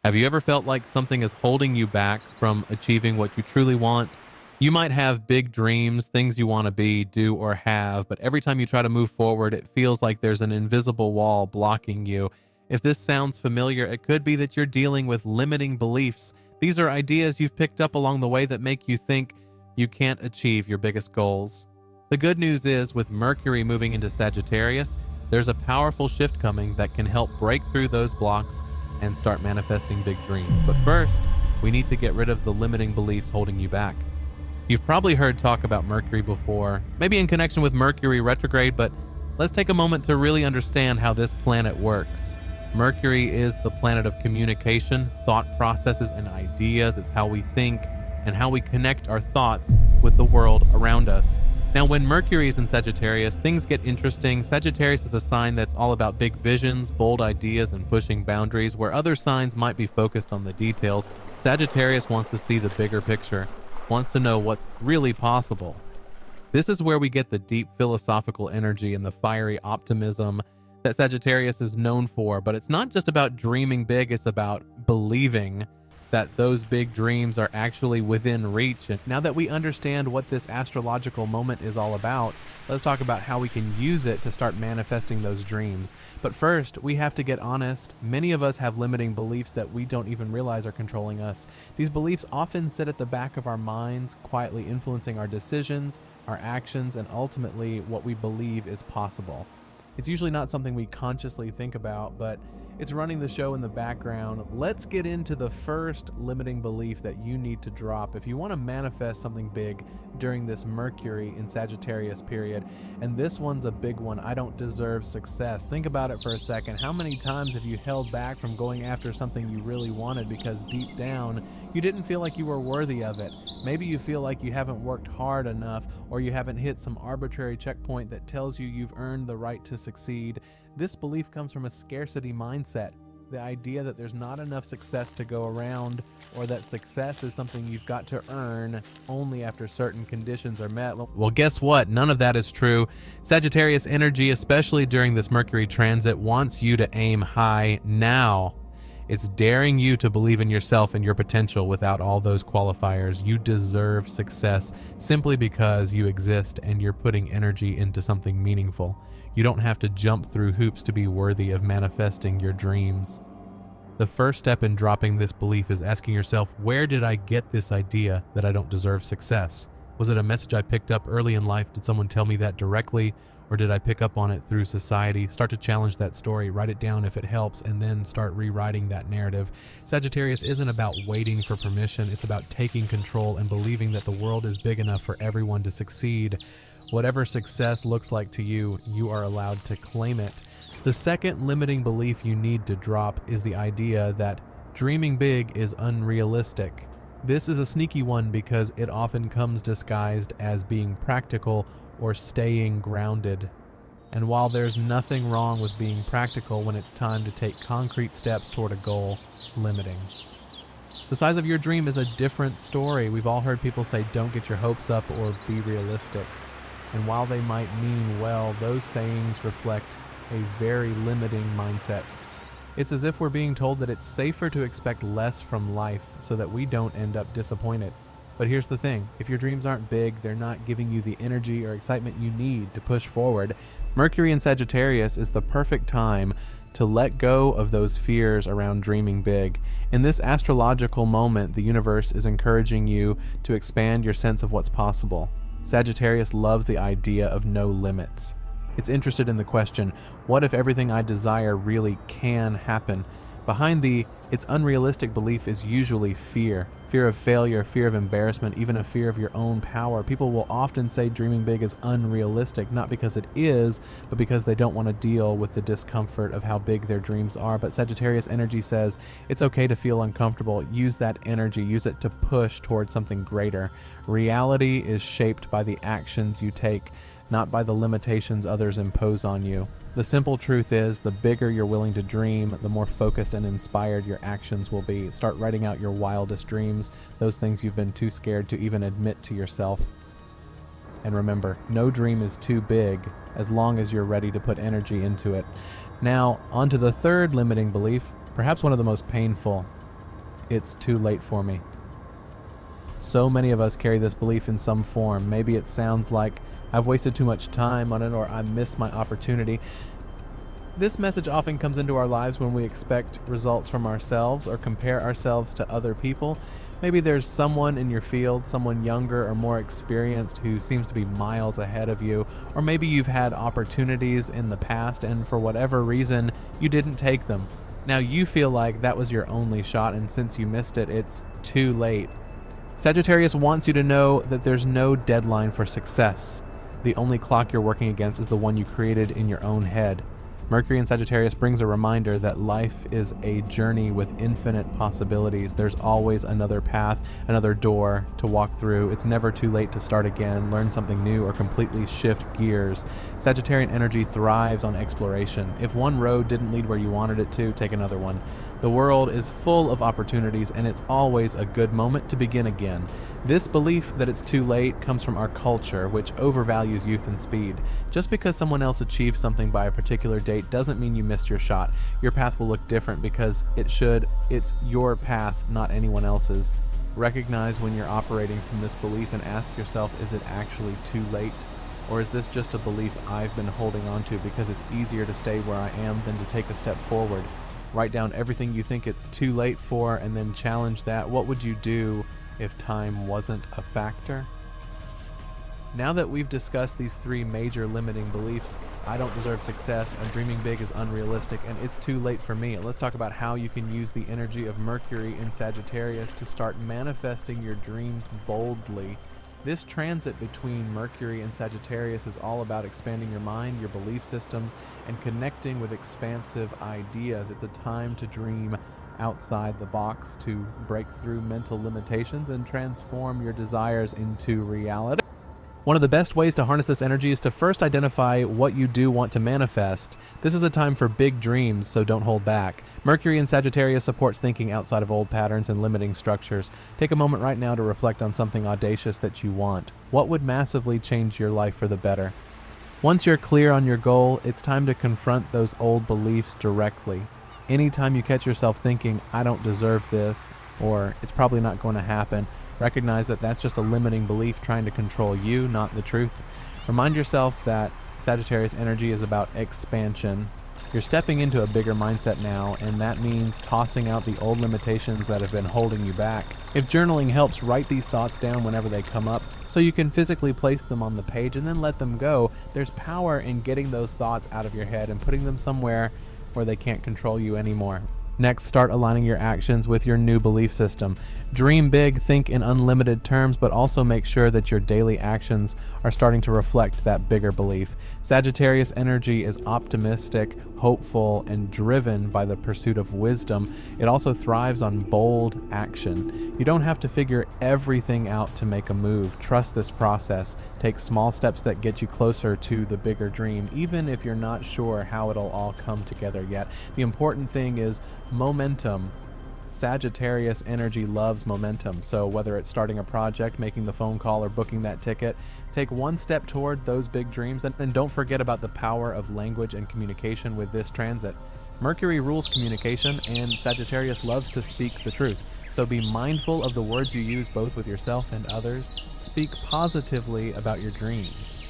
Have you ever felt like something is holding you back from achieving what you truly want? You might have big dreams, things you want to be, do, or have, but every time you try to move forward, it feels like there's an invisible wall blocking you. If this sounds familiar, it could be that you're dealing with limiting beliefs. These are ideas you've picked up along the way that make you think you can't achieve your biggest goals. The good news is, with Mercury moving into Sagittarius, there's a powerful shift coming that can help break through those blocks and start manifesting big dreams. But first, we need to get rid of the limiting beliefs holding you back. You've probably heard talk about Mercury before, maybe in connection with Mercury retrograde, but let's take a moment to really understand how this planet works. Mercury is the planet of communication, thought processes, and ideas. It's how we think and how we connect our thoughts with the world around us. Now, when Mercury is in Sagittarius, things get interesting. Sagittarius is a sign that's all about big visions, bold ideas, and pushing boundaries, where other signs might be focused on the details. Sagittarius wants to see the bigger picture, wants to know what's really possible. This is where we get the deep philosophical energy and the fiery optimism that Sagittarius is known for. But it's not just about dreaming big, it's about believing that those big dreams are actually within reach. And now that we understand what this astrological moment is all about, let's talk about how we can use it to start manifesting those dreams. But first, we have to get honest. Many of us have limiting beliefs that we don't even realize are controlling us. These beliefs often sit at the back of our minds, quietly influencing our decisions, our actions, and ultimately what we believe is possible. It's usually not something we consciously think about, but it's running the show in the background. Let's get into the first limiting belief that you need to drop if you want to manifest something big during this Mercury in Sagittarius period. And this one's a big one. I don't deserve success. Think about it for a second. How many times have you held back from going after something you really wanted because deep down you didn't feel like you were worthy of it? Maybe you feel like you haven't worked hard enough, or you haven't hit some arbitrary checkpoint that tells you you've earned the right to succeed. This belief comes from a scarcity mindset, the idea that there's not enough success to go around, or that success is something you've got to earn only after certain conditions are met. Well, guess what? None of that is true. Sagittarius energy, especially during this Mercury transit, wants you to aim high now. It's daring you to believe in yourself and your potential without all those qualifiers. You deserve success simply because you exist and you're putting energy into something meaningful. You don't have to jump through hoops to be worthy of manifesting your dreams. The first step in dropping this belief is asking yourself, where did I get this idea that I don't deserve success? Was it a message I picked up early in life? Did someone tell me that directly? Or did I pick up on it through society? Start to challenge that story, write it down if it helps, and then start rewriting that narrative. Sagittarius isn't about waiting for permission. It's about taking control and believing that the world is big enough for everyone to succeed. Whatever success looks like to you, you are allowed to claim it. The second limiting belief you need to drop is the idea that dreaming big is unrealistic. This is a sneaky one because it often comes disguised as being practical or staying grounded. And while there's nothing wrong with being practical when it's time to take concrete steps toward a goal, limiting. The size of your dream is a different story. We've all heard people say, don't get your hopes up or be realistic. And while they might mean well, those sayings reflect a very limiting mindset. It's as if we're being told that it's safer to expect less from life so that we don't end up disappointed. But here's the thing, if your dreams aren't big, they're not giving you the energy or excitement you need to push forward. Mercury in Sagittarius is the perfect time to let go of those fears around dreaming big. In this astrological moment, the universe is encouraging you to expand your sense of what's possible. Sagittarius loves the idea of no limits. It's interested in the question, what if everything I desire really can happen? Behind the "it's unrealistic" belief is usually fear. Fear of failure, fear of embarrassment, even a fear of your own power. People will often say dreaming big is unrealistic, not because it is, but because they don't want to deal with the discomfort of how big their dreams are. But Sagittarius energy says it's okay to feel uncomfortable. Use that energy, use it to push towards something greater. Reality is shaped by the actions you take, not by the limitations others impose on you. The simple truth is, the bigger you're willing to dream, the more focused and inspired your actions will be. Start writing out your wildest dreams, those things you've been too scared to even admit to yourself. And remember, no dream is too big as long as you're ready to put energy into it. Now, on to the third limiting belief, perhaps one of the most painful. it's too late for me. So many of us carry this belief in some form. Maybe it sounds like I've wasted too much time on it or I missed my opportunity. This message often comes into our lives when we expect results from ourselves or compare ourselves to other people. Maybe there's someone in your field, someone younger or more experienced who seems to be miles ahead of you, or maybe you've had opportunities in the past and for whatever reason you didn't take them. Now you feel like that was your only shot, and since you missed it, it's too late. Sagittarius wants you to know that there's no deadline for success. The only clock you're working against is the one you created in your own head. Mercury in Sagittarius brings a reminder that life is a journey with infinite possibilities. There's always another path, another door to walk through. It's never too late to start again, learn something new, or completely shift gears. Sagittarian energy thrives on exploration. If one road didn't lead where you wanted it to, take another one. The world is full of opportunities, and it's always a good moment to begin again. This belief that it's too late comes from our culture, which overvalues youth and speed. Just because someone else achieved something by a particular date doesn't mean you missed your shot. Your path will look different because it should. It's your path, not anyone else's. Recognize when you're operating from this belief and ask yourself, is it actually too late? Or is this just a belief I've been holding on to because it's easier to stay where I am than to take a step forward? Write down everything you think it's too late for and then challenge that. What would you do if time wasn't a factor? Now that we've discussed these three major limiting beliefs, I don't deserve success, and dreaming big is unrealistic, and it's too late for me, let's talk about how you can use the energy of Mercury in Sagittarius to start manifesting your dreams boldly. This transit between Mercury and Sagittarius is all about expanding your mind, your belief systems, and connecting with expansive ideas. It's a time to dream outside the box, to break through mental limitations and transform your desires into reality. One of the best ways to harness this energy is to first identify what you do want to manifest. This is a time for big dreams, so don't hold back. Mercury in Sagittarius supports thinking outside of old patterns and limiting structures. Take a moment right now to reflect on something audacious that you want. What would massively change your life for the better? Once you're clear on your goal, it's time to confront those old beliefs directly. Anytime you catch yourself thinking, I don't deserve this, or it's probably not going to happen, recognize that that's just a limiting belief trying to control you, not the truth. Remind yourself that Sagittarius energy is about expansion. You're stepping into a bigger mindset now, and that means tossing out the old limitations that have been holding you back. If journaling helps, write these thoughts down whenever they come up so you can physically place them on the page and then let them go. There's power in getting those thoughts out of your head and putting them somewhere where they can't control you anymore. Next, start aligning your actions with your new belief system. Dream big, think in unlimited terms, but also make sure that your daily actions are starting to reflect that bigger belief. Sagittarius energy is optimistic, hopeful, and driven by the pursuit of wisdom. It also thrives on bold action. You don't have to figure everything out to make a move. Trust this process. Take small steps that get you closer to the bigger dream, even if you're not sure how it'll all come together yet. The important thing is momentum. Sagittarius energy loves momentum, so whether it's starting a project, making the phone call, or booking that ticket, take one step toward those big dreams, and don't forget about the power of language and communication with this transit. Mercury rules communication, and Sagittarius loves to speak the truth, so be mindful of the words you use both with yourself and others. Speak positively about your dreams.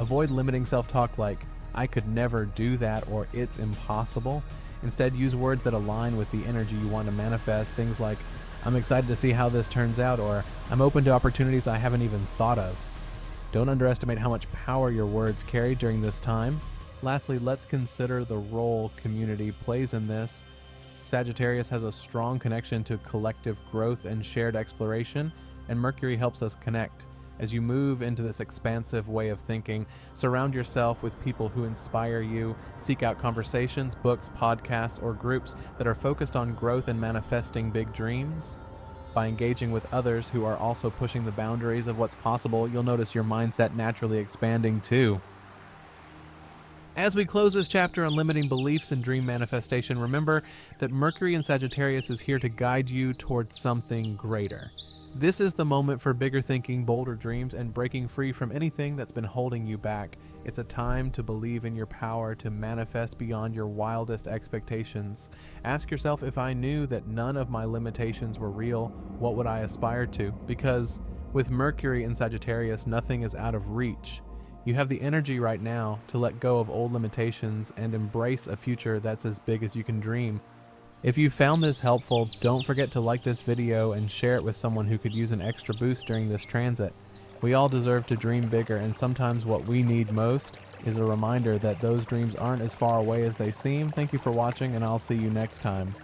Avoid limiting self-talk like, I could never do that, or it's impossible. Instead, use words that align with the energy you want to manifest. Things like, I'm excited to see how this turns out, or I'm open to opportunities I haven't even thought of. Don't underestimate how much power your words carry during this time. Lastly, let's consider the role community plays in this. Sagittarius has a strong connection to collective growth and shared exploration, and Mercury helps us connect. As you move into this expansive way of thinking, surround yourself with people who inspire you. Seek out conversations, books, podcasts, or groups that are focused on growth and manifesting big dreams. By engaging with others who are also pushing the boundaries of what's possible, you'll notice your mindset naturally expanding too. As we close this chapter on limiting beliefs and dream manifestation, remember that Mercury in Sagittarius is here to guide you towards something greater. This is the moment for bigger thinking, bolder dreams, and breaking free from anything that's been holding you back. It's a time to believe in your power to manifest beyond your wildest expectations. Ask yourself, if I knew that none of my limitations were real, what would I aspire to? Because with Mercury in Sagittarius, nothing is out of reach. You have the energy right now to let go of old limitations and embrace a future that's as big as you can dream. If you found this helpful, don't forget to like this video and share it with someone who could use an extra boost during this transit. We all deserve to dream bigger, and sometimes what we need most is a reminder that those dreams aren't as far away as they seem. Thank you for watching, and I'll see you next time.